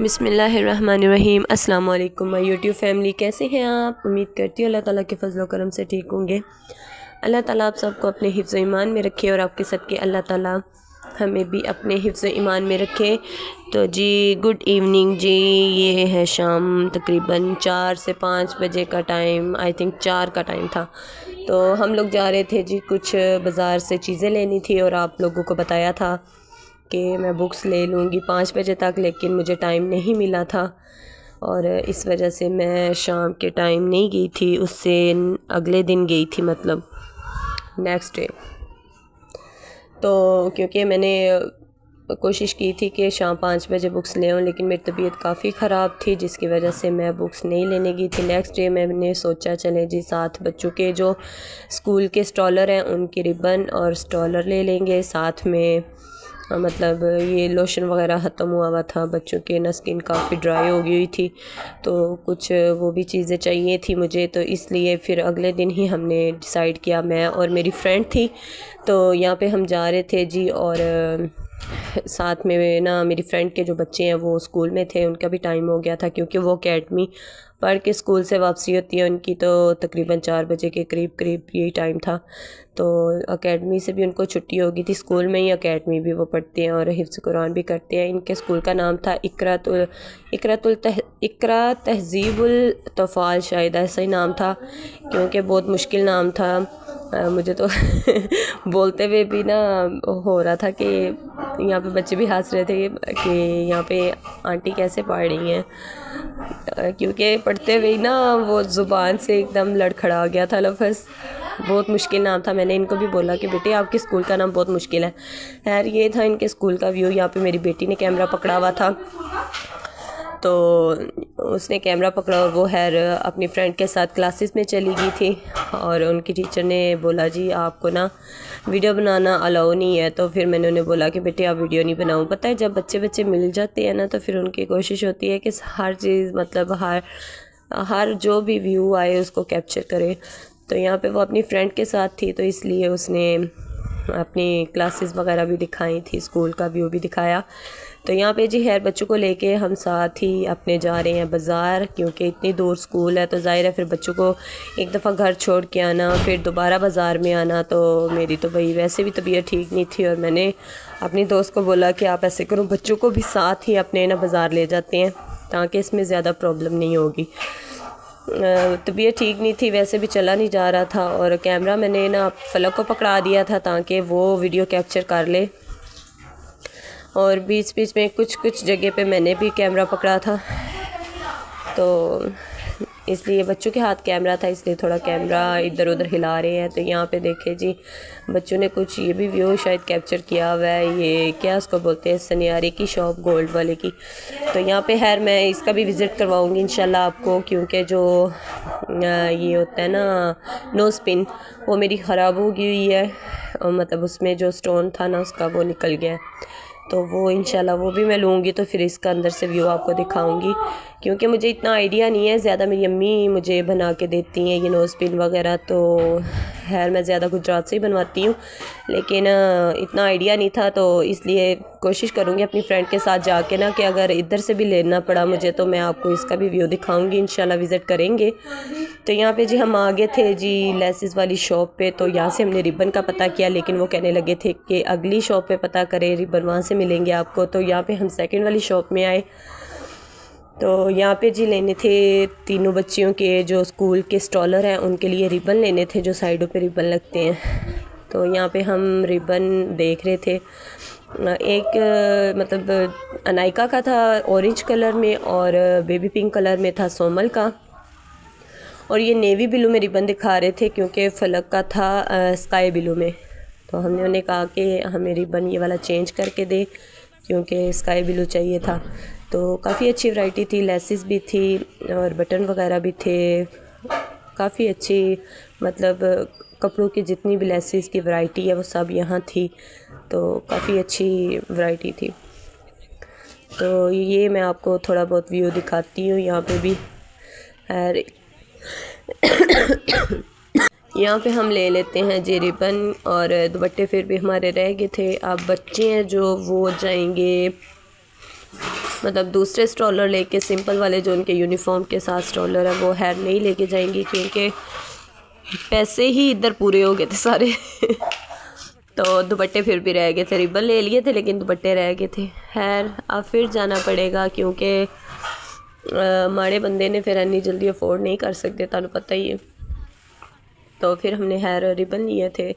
बिस्मिल्लाहिर्रहमानिर्रहीम। अस्सलाम वालेकुम माय यूट्यूब फैमिली, कैसे हैं आप? उम्मीद करती हूँ अल्लाह ताला के फजल करम से ठीक होंगे। अल्लाह ताला आप सबको अपने हिफ्ज़ ईमान में रखे और आपके सबके अल्लाह ताला हमें भी अपने हिफ्ज़ ईमान में रखे। तो जी गुड इवनिंग जी, ये है शाम तकरीबन 4 से 5 बजे का टाइम, आई थिंक 4 का टाइम था। तो हम लोग जा रहे थे जी, कुछ बाज़ार से चीज़ें लेनी थी और आप लोगों को बताया था कि मैं बुक्स ले लूँगी 5 बजे तक, लेकिन मुझे टाइम नहीं मिला था और इस वजह से मैं शाम के टाइम नहीं गई थी, उससे अगले दिन गई थी, मतलब नेक्स्ट डे। तो क्योंकि मैंने कोशिश की थी कि शाम 5 बजे बुक्स ले आऊँ, लेकिन मेरी तबीयत काफ़ी ख़राब थी जिसकी वजह से मैं बुक्स नहीं लेने गई थी। नेक्स्ट डे मैंने सोचा चले जी साथ बच्चों के जो स्कूल के स्टॉलर हैं उनकी रिबन और स्टॉलर ले लेंगे, साथ में मतलब ये लोशन वगैरह ख़त्म हुआ था, बच्चों के ना स्किन काफ़ी ड्राई हो गई हुई थी, तो कुछ वो भी चीज़ें चाहिए थी मुझे। तो इसलिए फिर अगले दिन ही हमने डिसाइड किया, मैं और मेरी फ्रेंड थी, तो यहाँ पे हम जा रहे थे जी। और साथ में ना मेरी फ्रेंड के जो बच्चे हैं वो स्कूल में थे, उनका भी टाइम हो गया था क्योंकि वो अकेडमी पढ़ के स्कूल से वापसी होती है उनकी, तो तकरीबन 4 बजे के करीब करीब यही टाइम था। तो अकेडमी से भी उनको छुट्टी हो गई थी, स्कूल में ही अकेडमी भी वो पढ़ते हैं और हिफ्ज़ कुरान भी करते हैं। इनके स्कूल का नाम था इकरा तहज़ीबुल तफ़ाल, शायद ऐसा ही नाम था, क्योंकि बहुत मुश्किल नाम था। मुझे तो बोलते हुए भी ना हो रहा था कि यहाँ पे बच्चे भी हंस रहे थे कि यहाँ पे आंटी कैसे पढ़ रही हैं, क्योंकि पढ़ते हुए ना वो ज़ुबान से एकदम लड़खड़ा गया था लफ्ज़। बहुत मुश्किल नाम था। मैंने इनको भी बोला कि बेटे आपके स्कूल का नाम बहुत मुश्किल है। खैर ये था इनके स्कूल का व्यू। यहाँ पे मेरी बेटी ने कैमरा पकड़ा हुआ था, तो उसने कैमरा पकड़ा और वो खैर अपनी फ्रेंड के साथ क्लासेस में चली गई थी और उनकी टीचर ने बोला जी आपको ना वीडियो बनाना अलाउ नहीं है। तो फिर मैंने उन्हें बोला कि बेटे आप वीडियो नहीं बनाऊँ। पता है जब बच्चे मिल जाते हैं ना तो फिर उनकी कोशिश होती है कि हर चीज़, मतलब हर जो भी व्यू आए उसको कैप्चर करे। तो यहाँ पे वो अपनी फ्रेंड के साथ थी, तो इसलिए उसने अपनी क्लासेस वगैरह भी दिखाई थी, स्कूल का व्यू भी दिखाया। तो यहाँ पे जी खैर बच्चों को लेके हम साथ ही अपने जा रहे हैं बाज़ार, क्योंकि इतनी दूर स्कूल है तो ज़ाहिर है फिर बच्चों को एक दफ़ा घर छोड़ के आना फिर दोबारा बाज़ार में आना। तो मेरी तो भाई वैसे भी तबीयत ठीक नहीं थी और मैंने अपनी दोस्त को बोला कि आप ऐसे करो बच्चों को भी साथ ही अपने ना बाज़ार ले जाते हैं ताकि इसमें ज़्यादा प्रॉब्लम नहीं होगी। तबीयत ठीक नहीं थी, वैसे भी चला नहीं जा रहा था और कैमरा मैंने ना फलक को पकड़ा दिया था ताकि वो वीडियो कैप्चर कर ले, और बीच बीच में कुछ जगह पे मैंने भी कैमरा पकड़ा था, तो इसलिए बच्चों के हाथ कैमरा था इसलिए थोड़ा कैमरा इधर उधर हिला रहे हैं। तो यहाँ पे देखे जी बच्चों ने कुछ ये भी व्यू शायद कैप्चर किया हुआ है, ये क्या उसको बोलते हैं, सनियारे की शॉप गोल्ड वाले की। तो यहाँ पे खैर मैं इसका भी विज़िट करवाऊँगी इंशाल्लाह आपको, क्योंकि जो ये होता है ना नोज़ पिन वो मेरी ख़राब हो गई हुई है, मतलब उसमें जो स्टोन था ना उसका वो निकल गया है, तो वो इंशाल्लाह वो भी मैं लूँगी। तो फिर इसका अंदर से व्यू आपको दिखाऊंगी, क्योंकि मुझे इतना आइडिया नहीं है, ज़्यादा मेरी अम्मी मुझे बना के देती हैं ये नोज़ पिन वगैरह, तो खैर मैं ज़्यादा गुजरात से ही बनवाती हूँ, लेकिन इतना आइडिया नहीं था, तो इसलिए कोशिश करूँगी अपनी फ्रेंड के साथ जाके ना कि अगर इधर से भी लेना पड़ा मुझे तो मैं आपको इसका भी व्यू दिखाऊँगी, इंशाल्लाह विज़िट करेंगे। तो यहाँ पे जी हम आ गए थे जी लेसेस वाली शॉप पे, तो यहाँ से हमने रिबन का पता किया, लेकिन वो कहने लगे थे कि अगली शॉप पे पता करें, रिबन वहाँ से मिलेंगे आपको। तो यहाँ पे हम सेकंड वाली शॉप में आए, तो यहाँ पे जी लेने थे तीनों बच्चियों के जो स्कूल के स्टॉलर हैं उनके लिए रिबन लेने थे, जो साइडों पे रिबन लगते हैं। तो यहाँ पे हम रिबन देख रहे थे, एक मतलब अनाइका का था ऑरेंज कलर में और बेबी पिंक कलर में था सोमल का, और ये नेवी ब्लू में रिबन दिखा रहे थे क्योंकि फलक का था स्काई ब्लू में। तो हमने उन्हें कहा कि हमें रिबन ये वाला चेंज करके दे क्योंकि स्काई ब्लू चाहिए था। तो काफ़ी अच्छी वैरायटी थी, लेसिस भी थी और बटन वगैरह भी थे, काफ़ी अच्छी, मतलब कपड़ों की जितनी भी लेसिस की वैरायटी है वो सब यहाँ थी, तो काफ़ी अच्छी वैरायटी थी। तो ये मैं आपको थोड़ा बहुत व्यू दिखाती हूँ। यहाँ पे भी यहाँ पे हम ले लेते हैं जी रिबन, और दुपट्टे फिर भी हमारे रह गए थे। अब बच्चे हैं जो वो जाएंगे मतलब दूसरे स्ट्रॉलर लेके, सिंपल वाले जो उनके यूनिफॉर्म के साथ स्ट्रॉलर है वो हैर नहीं लेके जाएंगी, क्योंकि पैसे ही इधर पूरे हो गए थे सारे। तो दुपट्टे फिर भी रह गए थे, रिबन ले लिए थे लेकिन दुपट्टे रह गए थे। खैर अब फिर जाना पड़ेगा, क्योंकि माड़े बंदे ने फिर इतनी जल्दी अफोर्ड नहीं कर सकते, तुहानू पता ही है। तो फिर हमने हेयर रिबन लिए थे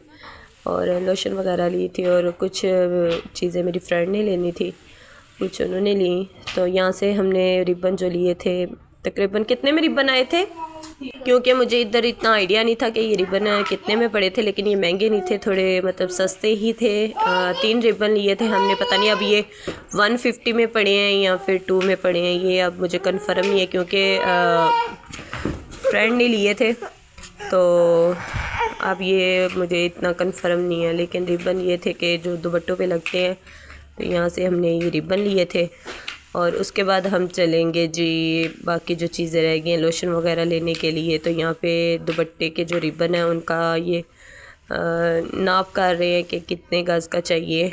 और लोशन वगैरह ली थी, और कुछ चीज़ें मेरी फ्रेंड ने लेनी थी, कुछ उन्होंने ली। तो यहाँ से हमने रिबन जो लिए थे, तकरीबन कितने में रिबन आए थे, क्योंकि मुझे इधर इतना आइडिया नहीं था कि ये रिबन कितने में पड़े थे, लेकिन ये महंगे नहीं थे, थोड़े मतलब सस्ते ही थे। 3 रिबन लिए थे हमने, पता नहीं अब ये 150 में पड़े हैं या फिर 2 में पड़े हैं, ये अब मुझे कंफर्म नहीं है, क्योंकि फ्रेंड ने लिए थे। तो अब ये मुझे इतना कंफर्म नहीं है, लेकिन रिबन ये थे कि जो दुपट्टों पे लगते हैं, तो यहाँ से हमने ये रिबन लिए थे। और उसके बाद हम चलेंगे जी बाकी जो चीज़ें रह गई हैं लोशन वगैरह लेने के लिए। तो यहाँ पे दुपट्टे के जो रिबन है उनका ये नाप कर रहे हैं कि कितने गज़ का चाहिए।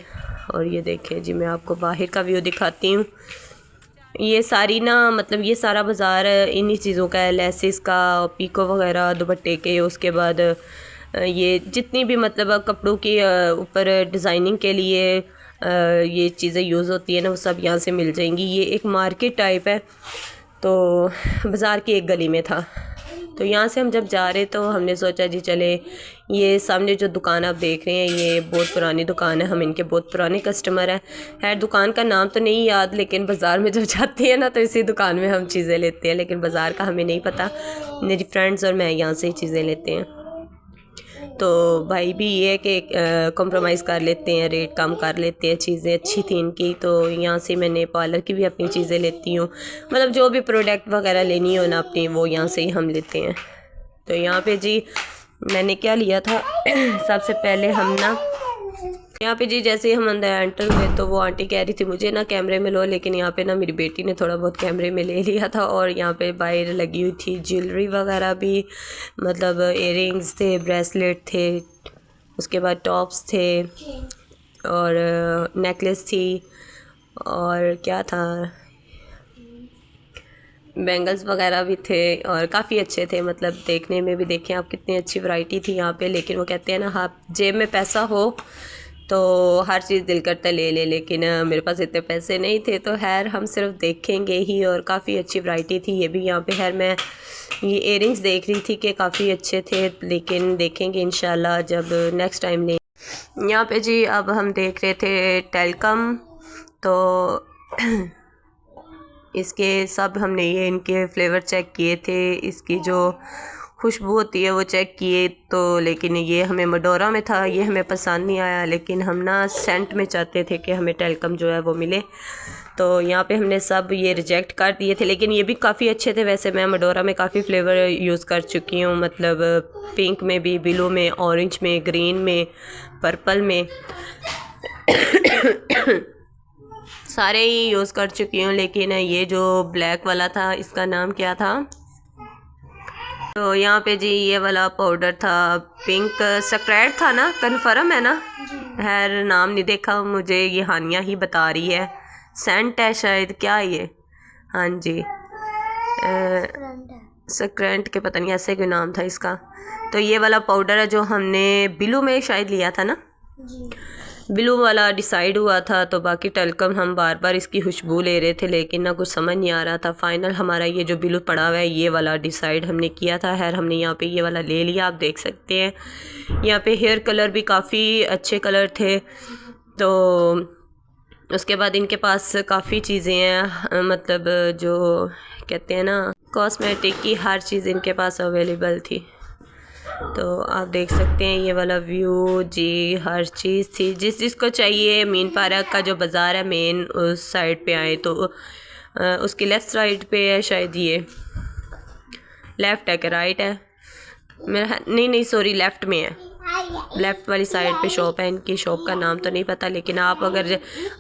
और ये देखें जी, मैं आपको बाहर का व्यू दिखाती हूँ। ये सारी ना मतलब ये सारा बाज़ार इन्हीं चीज़ों का है, लेसिस का, पीको वगैरह दुपट्टे के। उसके बाद ये जितनी भी मतलब कपड़ों के ऊपर डिज़ाइनिंग के लिए ये चीज़ें यूज़ होती है ना, वो सब यहाँ से मिल जाएंगी। ये एक मार्केट टाइप है, तो बाज़ार की एक गली में था। तो यहाँ से हम जब जा रहे तो हमने सोचा जी चले, ये सामने जो दुकान आप देख रहे हैं ये बहुत पुरानी दुकान है, हम इनके बहुत पुराने कस्टमर हैं। खैर दुकान का नाम तो नहीं याद, लेकिन बाज़ार में जब जाते हैं ना तो इसी दुकान में हम चीज़ें लेते हैं, लेकिन बाज़ार का हमें नहीं पता। मेरी फ्रेंड्स और मैं यहाँ से ही चीज़ें लेते हैं। तो भाई भी ये है कि कॉम्प्रोमाइज़ कर लेते हैं, रेट कम कर लेते हैं, चीज़ें अच्छी थी इनकी। तो यहाँ से मैंने पार्लर की भी अपनी चीज़ें लेती हूँ, मतलब जो भी प्रोडक्ट वगैरह लेनी हो ना अपनी, वो यहाँ से ही हम लेते हैं। तो यहाँ पे जी मैंने क्या लिया था सबसे पहले हम ना यहाँ पे जी जैसे ही हम अंदर एंटर हुए तो वो आंटी कह रही थी मुझे ना कैमरे में लो, लेकिन यहाँ पे ना मेरी बेटी ने थोड़ा बहुत कैमरे में ले लिया था। और यहाँ पे बाहर लगी हुई थी ज्वेलरी वगैरह भी, मतलब इयररिंग्स थे, ब्रेसलेट थे, उसके बाद टॉप्स थे और नेकलेस थी, और क्या था, बैंगल्स वगैरह भी थे, और काफ़ी अच्छे थे। मतलब देखने में भी देखें आप कितनी अच्छी वैरायटी थी यहाँ पे। लेकिन वो कहते हैं ना, हाँ जेब में पैसा हो तो हर चीज़ दिल करता ले ले, लेकिन मेरे पास इतने पैसे नहीं थे, तो खैर हम सिर्फ देखेंगे ही। और काफ़ी अच्छी वैरायटी थी ये भी यहाँ पे। खैर मैं ये इयररिंग्स देख रही थी कि काफ़ी अच्छे थे, लेकिन देखेंगे इंशाल्लाह जब नेक्स्ट टाइम ले। यहाँ पे जी अब हम देख रहे थे टेलकम, तो इसके सब हमने ये इनके फ्लेवर चेक किए थे, इसकी जो खुशबू होती है वो चेक किए। तो लेकिन ये हमें मडोरा में था, ये हमें पसंद नहीं आया, लेकिन हम ना सेंट में चाहते थे कि हमें टेलकम जो है वो मिले। तो यहाँ पे हमने सब ये रिजेक्ट कर दिए थे, लेकिन ये भी काफ़ी अच्छे थे। वैसे मैं मडोरा में काफ़ी फ्लेवर यूज़ कर चुकी हूँ, मतलब पिंक में भी, ब्लू में, ऑरेंज में, ग्रीन में, पर्पल में सारे ही यूज़ कर चुकी हूँ। लेकिन ये जो ब्लैक वाला था इसका नाम क्या था, तो यहाँ पे जी ये वाला पाउडर था, पिंक सेक्रेट था ना, कन्फर्म है ना, खैर नाम नहीं देखा, मुझे ये हानिया ही बता रही है, सेंट है शायद, क्या ये, हाँ जी सेक्रेंट के पता नहीं ऐसे कोई नाम था इसका। तो ये वाला पाउडर है जो हमने ब्लू में शायद लिया था ना, ब्लू वाला डिसाइड हुआ था। तो बाकी टेलकम हम बार बार इसकी खुशबू ले रहे थे, लेकिन ना कुछ समझ नहीं आ रहा था। फाइनल हमारा ये जो ब्लू पड़ा हुआ है ये वाला डिसाइड हमने किया था। खैर हमने यहाँ पे ये वाला ले लिया, आप देख सकते हैं। यहाँ पे हेयर कलर भी काफ़ी अच्छे कलर थे। तो उसके बाद इनके पास काफ़ी चीज़ें हैं, मतलब जो कहते हैं ना कॉस्मेटिक की हर चीज़ इनके पास अवेलेबल थी। तो आप देख सकते हैं ये वाला व्यू जी, हर चीज़ थी जिस जिसको चाहिए। मीन पार्क का जो बाज़ार है मेन, उस साइड पे आए तो उसकी लेफ़्ट साइड पे है शायद, ये लेफ़्ट है कि राइट है मेरा, नहीं सॉरी लेफ़्ट में है, लेफ़्ट वाली साइड पे शॉप है इनकी। शॉप का नाम तो नहीं पता, लेकिन आप अगर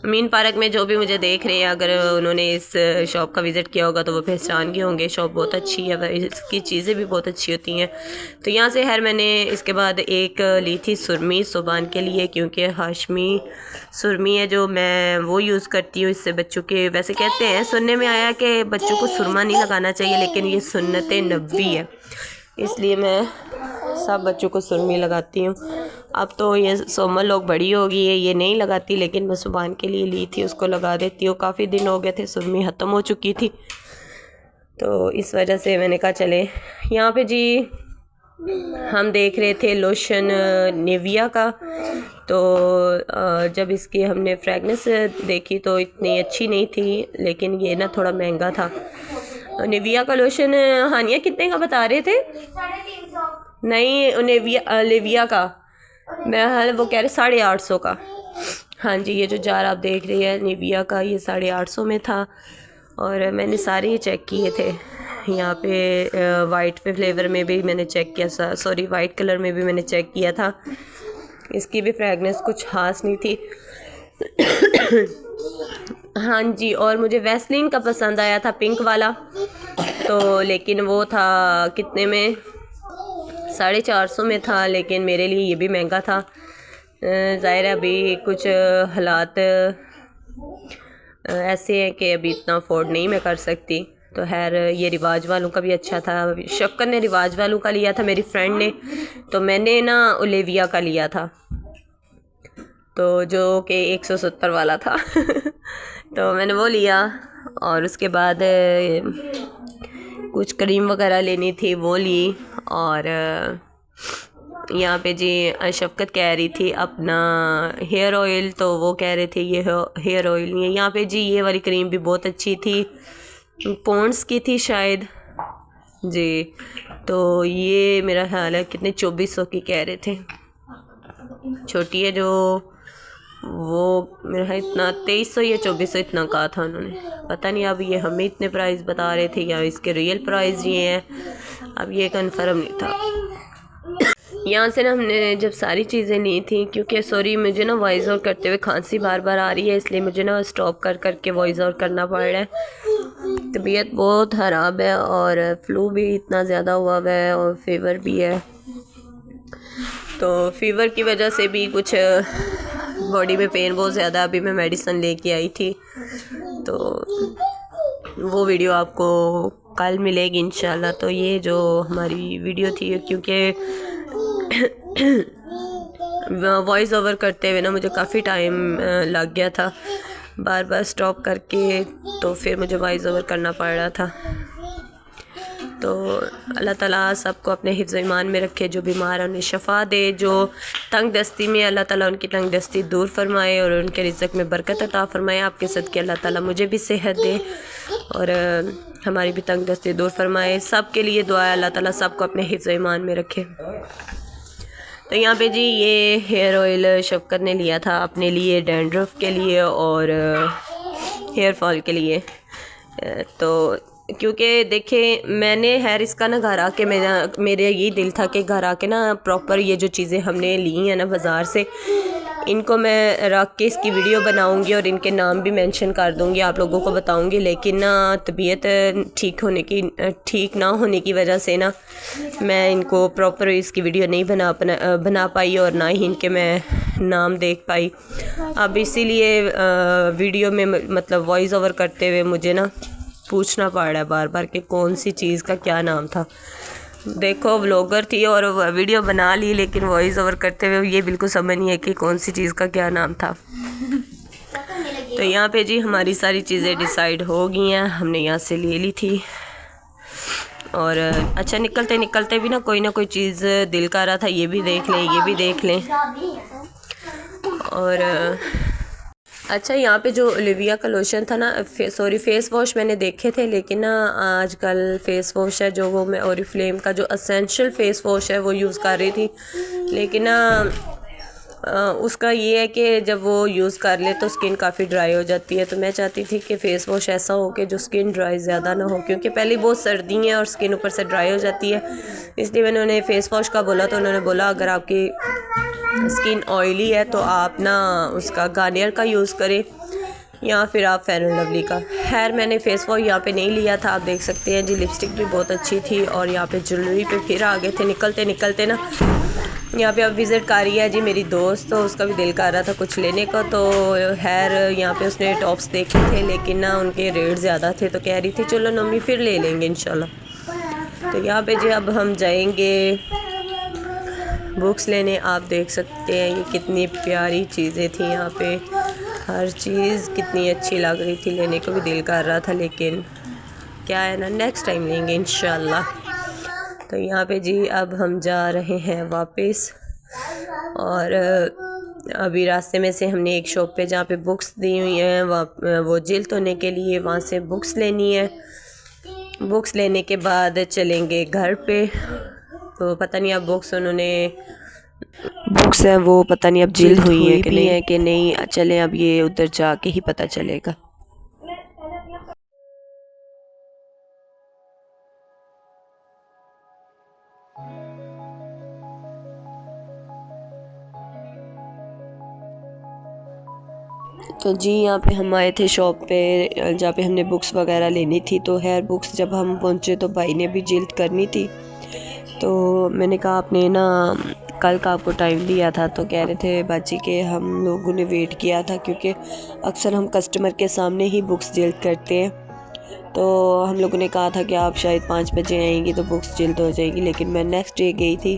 अमीन पार्क में जो भी मुझे देख रहे हैं, अगर उन्होंने इस शॉप का विज़िट किया होगा तो वो पहचान गए होंगे। शॉप बहुत अच्छी है, इसकी चीज़ें भी बहुत अच्छी होती हैं। तो यहाँ से खैर मैंने इसके बाद एक ली थी सुरमी सुबान के लिए, क्योंकि हाशमी सुरमी है जो मैं वो यूज़ करती हूँ। इससे बच्चों के, वैसे कहते हैं सुनने में आया कि बच्चों को सुरमा नहीं लगाना चाहिए, लेकिन ये सुन्नत नबवी है, इसलिए मैं सब बच्चों को सुरमी लगाती हूँ। अब तो ये सोमल लोग बड़ी हो गई है, ये नहीं लगाती, लेकिन मैं सुबान के लिए ली थी, उसको लगा देती हूँ। काफ़ी दिन हो गए थे, सुरमी ख़त्म हो चुकी थी, तो इस वजह से मैंने कहा चले। यहाँ पे जी हम देख रहे थे लोशन निविया का, तो जब इसकी हमने फ्रेगनेंस देखी तो इतनी अच्छी नहीं थी, लेकिन ये ना थोड़ा महंगा था। निविया का लोशन हानिया कितने का बता रहे थे? 350। नहीं, निविया का मैं हाल वो कह रहे 850 का। हाँ जी, ये जो जार आप देख रही है निविया का, ये 850 में था। और मैंने सारे ही चेक किए थे। यहाँ पे वाइट पे फ्लेवर में भी मैंने चेक किया, सॉरी वाइट कलर में भी मैंने चेक किया था। इसकी भी फ्रेगनेंस कुछ खास नहीं थी। हाँ जी, और मुझे वैसलीन का पसंद आया था पिंक वाला, तो लेकिन वो था कितने में, 450 में था, लेकिन मेरे लिए ये भी महंगा था। ज़ाहिर है अभी कुछ हालात ऐसे हैं कि अभी इतना अफोर्ड नहीं मैं कर सकती। तो खैर ये रिवाज वालों का भी अच्छा था। शफ़क़त ने रिवाज वालों का लिया था, मेरी फ्रेंड ने, तो मैंने ना ओलिविया का लिया था, तो जो कि 170 वाला था। तो मैंने वो लिया। और उसके बाद कुछ क्रीम वगैरह लेनी थी, वो ली। और यहाँ पे जी शफ़क़त कह रही थी अपना हेयर ऑयल, तो वो कह रहे थे ये हेयर ऑयल नहीं है। यहाँ पे जी ये वाली क्रीम भी बहुत अच्छी थी, पॉन्ड्स की थी शायद जी। तो ये मेरा ख्याल है कितने 2400 की कह रहे थे। छोटी है जो वो मेरा इतना 2300 या 2400 इतना कहा था उन्होंने, पता नहीं अब ये हमें इतने प्राइस बता रहे थे या इसके रियल प्राइस ये हैं, अब ये कंफर्म नहीं था। यहाँ से ना हमने जब सारी चीज़ें ली थी, क्योंकि सॉरी मुझे ना वॉइस ओवर करते हुए खांसी बार बार आ रही है, इसलिए मुझे ना स्टॉप कर के वॉइस ओवर करना पड़ रहा है। तबीयत बहुत ख़राब है और फ्लू भी इतना ज़्यादा हुआ हुआ है और फीवर भी है, तो फीवर की वजह से भी कुछ बॉडी में पेन बहुत ज़्यादा। अभी मैं मेडिसिन लेके आई थी, तो वो वीडियो आपको कल मिलेगी इंशाल्लाह। तो ये जो हमारी वीडियो थी, क्योंकि वॉइस ओवर करते हुए ना मुझे काफ़ी टाइम लग गया था, बार बार स्टॉप करके, तो फिर मुझे वॉइस ओवर करना पड़ रहा था। तो अल्लाह ताला सबको अपने हिफ्ज़ ईमान में रखे, जो बीमार हैं उन्हें शफ़ा दे, जो तंग दस्ती में अल्लाह ताला उनकी तंग दस्ती दूर फरमाए और उनके रिज़्क़ में बरकत अता फरमाए। आपके सदक़े अल्लाह ताला मुझे भी सेहत दे और हमारी भी तंग दस्ती दूर फरमाए। सब के लिए दुआ है, अल्लाह ताला सबको अपने हिफ्ज़ ईमान में रखे। तो यहाँ पे जी ये हेयर ऑयल शफ़क़त ने लिया था अपने लिए, डैंड्रफ के लिए और हेयर फॉल के लिए। तो क्योंकि देखें मैंने हेयर इसका ना घर आके मेरे ये दिल था कि घर आके ना प्रॉपर ये जो चीज़ें हमने ली हैं ना बाज़ार से, इनको मैं रख के इसकी वीडियो बनाऊंगी और इनके नाम भी मेंशन कर दूंगी, आप लोगों को बताऊंगी। लेकिन ना तबीयत ठीक ना होने की वजह से ना मैं इनको प्रॉपर इसकी वीडियो नहीं बना पाई और ना ही इनके मैं नाम देख पाई। अब इसीलिए वीडियो में मतलब वॉइस ओवर करते हुए मुझे ना पूछना पड़ रहा है बार बार कि कौन सी चीज़ का क्या नाम था। देखो व्लॉगर थी और वीडियो बना ली, लेकिन वॉइस ओवर करते हुए ये बिल्कुल समझ नहीं है कि कौन सी चीज़ का क्या नाम था। तो यहाँ पे जी हमारी सारी चीज़ें डिसाइड हो गई हैं, हमने यहाँ से ले ली थी। और अच्छा निकलते निकलते भी ना कोई चीज़ दिल कर रहा था, ये भी देख लें, ये भी देख लें। और अच्छा यहाँ पे जो ओलिविया का लोशन था ना, सॉरी फेस वॉश मैंने देखे थे, लेकिन ना आजकल फेस वॉश है जो वो मैं ओरिफ्लेम का जो असेंशियल फेस वॉश है वो यूज़ कर रही थी, लेकिन ना उसका ये है कि जब वो यूज़ कर ले तो स्किन काफ़ी ड्राई हो जाती है। तो मैं चाहती थी कि फ़ेस वॉश ऐसा हो कि जो स्किन ड्राई ज़्यादा ना हो, क्योंकि पहले बहुत सर्दी है और स्किन ऊपर से ड्राई हो जाती है। इसलिए मैंने उन्हें फ़ेस वॉश का बोला तो उन्होंने बोला अगर आपकी स्किन ऑयली है तो आप ना उसका गार्नियर का यूज़ करें या फिर आप फेयर एंड लवली का। खैर मैंने फ़ेस वॉश यहाँ पे नहीं लिया था, आप देख सकते हैं जी। लिपस्टिक भी बहुत अच्छी थी और यहाँ पे ज्वेलरी पे फिर आ गए थे निकलते निकलते ना। यहाँ पे अब विज़िट कर रही है जी मेरी दोस्त, तो उसका भी दिल कर रहा था कुछ लेने का। तो खैर यहाँ पे उसने टॉप्स देखे थे लेकिन ना उनके रेट ज़्यादा थे, तो कह रही थी चलो मम्मी फिर ले लेंगे इंशाल्लाह। तो यहाँ पे जी अब हम जाएंगे बुक्स लेने। आप देख सकते हैं ये कितनी प्यारी चीज़ें थी यहाँ पे, हर चीज़ कितनी अच्छी लग रही थी, लेने को भी दिल कर रहा था लेकिन क्या है ना नेक्स्ट टाइम लेंगे इंशाल्लाह। तो यहाँ पे जी अब हम जा रहे हैं वापस और अभी रास्ते में से हमने एक शॉप पे जहाँ पे बुक्स दी हुई हैं वो जिल्द धोने के लिए, वहाँ से बुक्स लेनी है। बुक्स लेने के बाद चलेंगे घर पे। तो पता नहीं अब बुक्स हैं वो पता नहीं अब जिल्द हुई है कि नहीं, चलें अब ये उधर जाके ही पता चलेगा। तो जी यहाँ पे हम आए थे शॉप पे जहाँ पे हमने बुक्स वगैरह लेनी थी। तो खैर बुक्स जब हम पहुँचे तो भाई ने भी जिल्द करनी थी, तो मैंने कहा आपने ना कल का आपको टाइम दिया था। तो कह रहे थे बाजी के हम लोगों ने वेट किया था क्योंकि अक्सर हम कस्टमर के सामने ही बुक्स जिल्द करते हैं। तो हम लोगों ने कहा था कि आप शायद 5 बजे आएंगी तो बुक्स जिल्द हो जाएगी, लेकिन मैं नेक्स्ट डे गई थी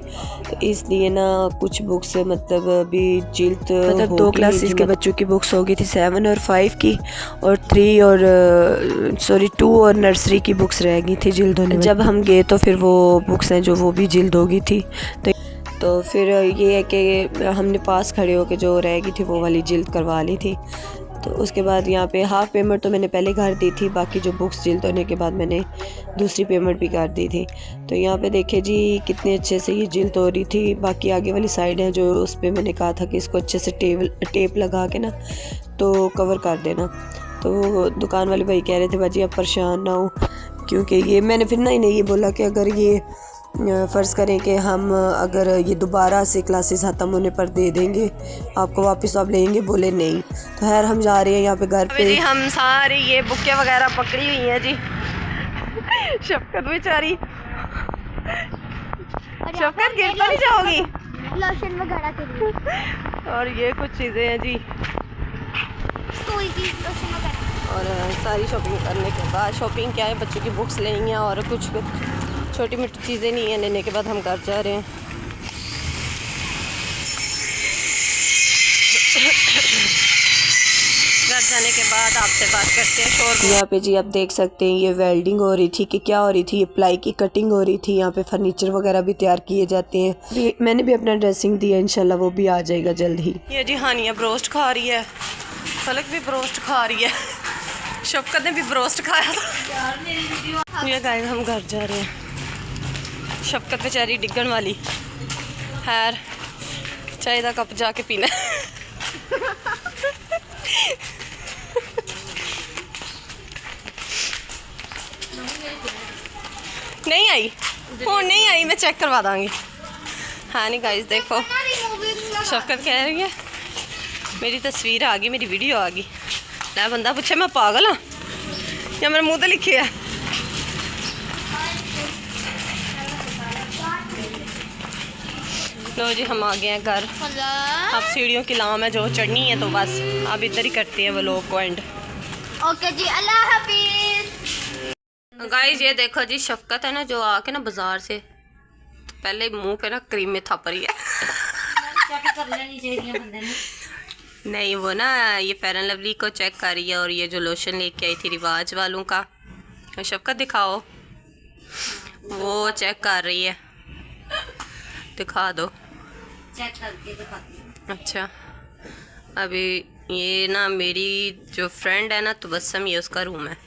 तो इसलिए ना कुछ बुक्स मतलब अभी जिल्द मतलब 2 क्लासेस के बच्चों की बुक्स हो गई थी, 7 और 5 की, और 3 और 2 और नर्सरी की बुक्स रह गई थी जिल्द होने में। जब हम गए तो फिर वो बुक्स हैं जो वो भी जिल्द हो गई थी। तो फिर ये है कि हमने पास खड़े होकर जो रह गई थी वो वाली जिल्द करवा ली थी। तो उसके बाद यहाँ पे हाफ़ पेमेंट तो मैंने पहले कर दी थी, बाकी जो बुक्स जिल्द होने के बाद मैंने दूसरी पेमेंट भी कर दी थी। तो यहाँ पे देखिए जी कितने अच्छे से ये जिल्द हो रही थी। बाकी आगे वाली साइड है जो उस पर मैंने कहा था कि इसको अच्छे से टेप लगा के ना तो कवर कर देना। तो दुकान वाले भाई कह रहे थे भाजी आप परेशान ना हो, क्योंकि ये मैंने फिर ना इन्हें ये बोला कि अगर ये फ़र्ज़ करें कि हम अगर ये दोबारा से क्लासेस ख़त्म होने पर दे देंगे आपको वापस, आप लेंगे? बोले नहीं। तो खैर हम जा रहे हैं यहाँ पे घर पे जी। हम सारी ये बुकें वगैरह पकड़ी हुई हैं जी। शफकत बेचारी, शफकत गिर तो नहीं जाओगी? लोशन वगैरह के लिए। और ये कुछ चीज़ें हैं जी और सारी शॉपिंग करने के बाद, शॉपिंग क्या है बच्चों की बुक्स लेनी है और कुछ छोटी मोटी चीज़ें नहीं है, लेने के बाद हम घर जा रहे हैं। घर जाने के बाद आपसे बात करते हैं। शोर यहाँ पे जी आप देख सकते हैं ये वेल्डिंग हो रही थी कि क्या हो रही थी, ये प्लाई की कटिंग हो रही थी। यहाँ पे फर्नीचर वगैरह भी तैयार किए जाते हैं। मैंने भी अपना ड्रेसिंग दिया, इंशाल्लाह वो भी आ जाएगा जल्द ही। ये जी हानिया ब्रोस्ट खा रही है, फलक भी ब्रोस्ट खा रही है, शफकत ने भी ब्रोस्ट खाया था। ये गाइस हम घर जा रहे हैं। शफकत बेचारी डिगन वाली, खैर चाय का कप जाके पीना। नहीं आई वो नहीं आई, मैं चेक करवा दूँगी। हाँ नहीं गाइस देखो शफकत कह रही है मेरी तस्वीर आ गई, मेरी वीडियो आ गई। ना बंदा पूछे मैं पागल हाँ या मेरे मुँह तो लिखे है। लो जी हम आ गए हैं घर। अब सीढ़ियों की लाम है जो चढ़नी है तो बस अब इधर ही करते हैं वो लोग को एंड। ओके जी अल्लाह हाफिज़। गाइस ये देखो जी शफकत है ना जो आके ना बाजार से तो पहले मुंह पे ना क्रीम में थप रही है। नहीं वो ना ये फेयर एंड लवली को चेक कर रही है और ये जो लोशन लेके आई थी रिवाज वालों का, शफकत दिखाओ, वो चेक कर रही है, दिखा दो चेक करके दिखाती। अच्छा अभी ये ना मेरी जो फ्रेंड है ना तबस्सुम, ये उसका रूम है।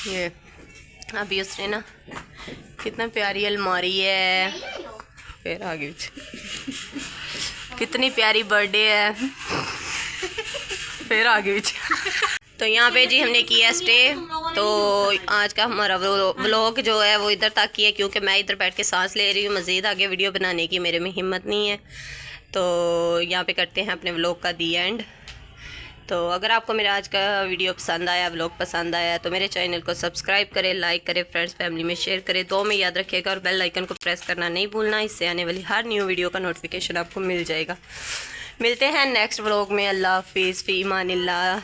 ये अभी उसने ना कितना प्यारी अलमारी है, फिर आगे कितनी प्यारी बर्थडे है। फिर आगे पीछे। तो यहाँ पे जी हमने किया स्टे। तो आज का हमारा व्लॉग जो है वो इधर तक ही है, क्योंकि मैं इधर बैठ के सांस ले रही हूँ। मज़ीद आगे वीडियो बनाने की मेरे में हिम्मत नहीं है। तो यहाँ पे करते हैं अपने व्लॉग का दी एंड। तो अगर आपको मेरा आज का वीडियो पसंद आया, व्लॉग पसंद आया, तो मेरे चैनल को सब्सक्राइब करें, लाइक करें, फ्रेंड्स फैमिली में शेयर करें, दो में याद रखिएगा और बेल आइकन को प्रेस करना नहीं भूलना। इससे आने वाली हर न्यू वीडियो का नोटिफिकेशन आपको मिल जाएगा। मिलते हैं नेक्स्ट व्लॉग में। अल्लाह हाफिज़, फ़ी अमानिल्लाह।